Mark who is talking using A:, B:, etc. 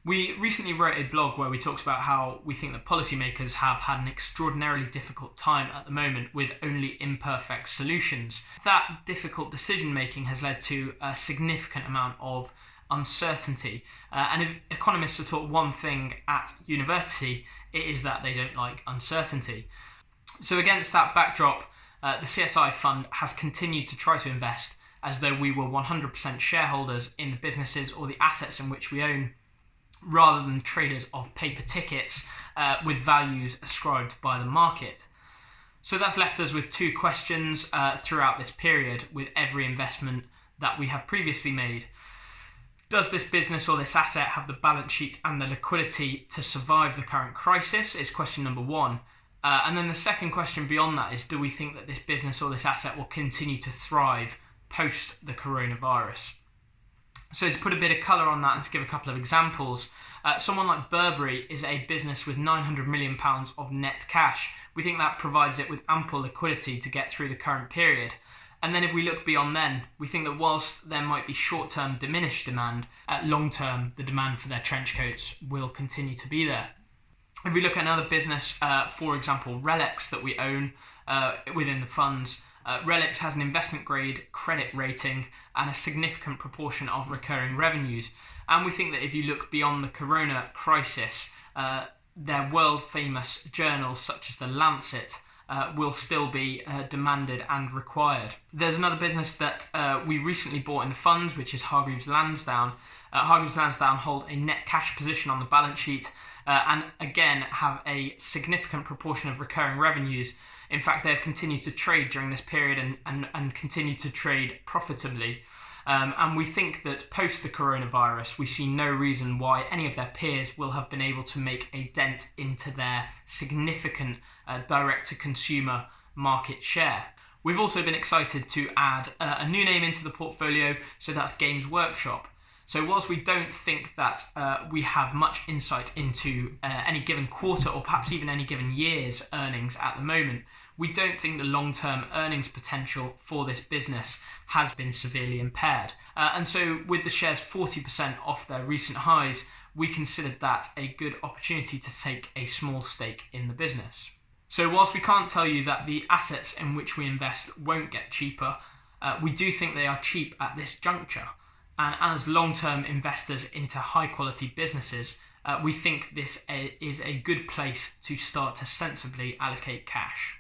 A: We recently wrote a blog where we talked about how we think that policymakers have had an extraordinarily difficult time at the moment with only imperfect solutions. That difficult decision making has led to a significant amount of uncertainty. And if economists are taught one thing at university, it is that they don't like uncertainty. So against that backdrop, the CSI fund has continued to try to invest as though we were 100% shareholders in the businesses or the assets in which we own, rather than traders of paper tickets with values ascribed by the market. So that's left us with two questions throughout this period with every investment that we have previously made. Does this business or this asset have the balance sheet and the liquidity to survive the current crisis? Is question number one. And then the second question beyond that is, do we think that this business or this asset will continue to thrive post the coronavirus? So to put a bit of colour on that and to give a couple of examples, someone like Burberry is a business with £900 million of net cash. We think that provides it with ample liquidity to get through the current period. And then if we look beyond then, we think that whilst there might be short-term diminished demand, long-term the demand for their trench coats will continue to be there. If we look at another business, for example, Relics that we own within the funds, Relics has an investment grade credit rating and a significant proportion of recurring revenues. And we think that if you look beyond the corona crisis, their world famous journals such as The Lancet will still be demanded and required. There's another business that we recently bought in the funds, which is Hargreaves Lansdown. Hargreaves Lansdown hold a net cash position on the balance sheet and again have a significant proportion of recurring revenues. In fact, they have continued to trade during this period and continue to trade profitably. And we think that post the coronavirus, we see no reason why any of their peers will have been able to make a dent into their significant direct-to-consumer market share. We've also been excited to add a new name into the portfolio, so that's Games Workshop. So whilst we don't think that we have much insight into any given quarter or perhaps even any given year's earnings at the moment, we don't think the long-term earnings potential for this business has been severely impaired. And so with the shares 40% off their recent highs, we considered that a good opportunity to take a small stake in the business. So whilst we can't tell you that the assets in which we invest won't get cheaper, we do think they are cheap at this juncture. And as long-term investors into high-quality businesses, we think this is a good place to start to sensibly allocate cash.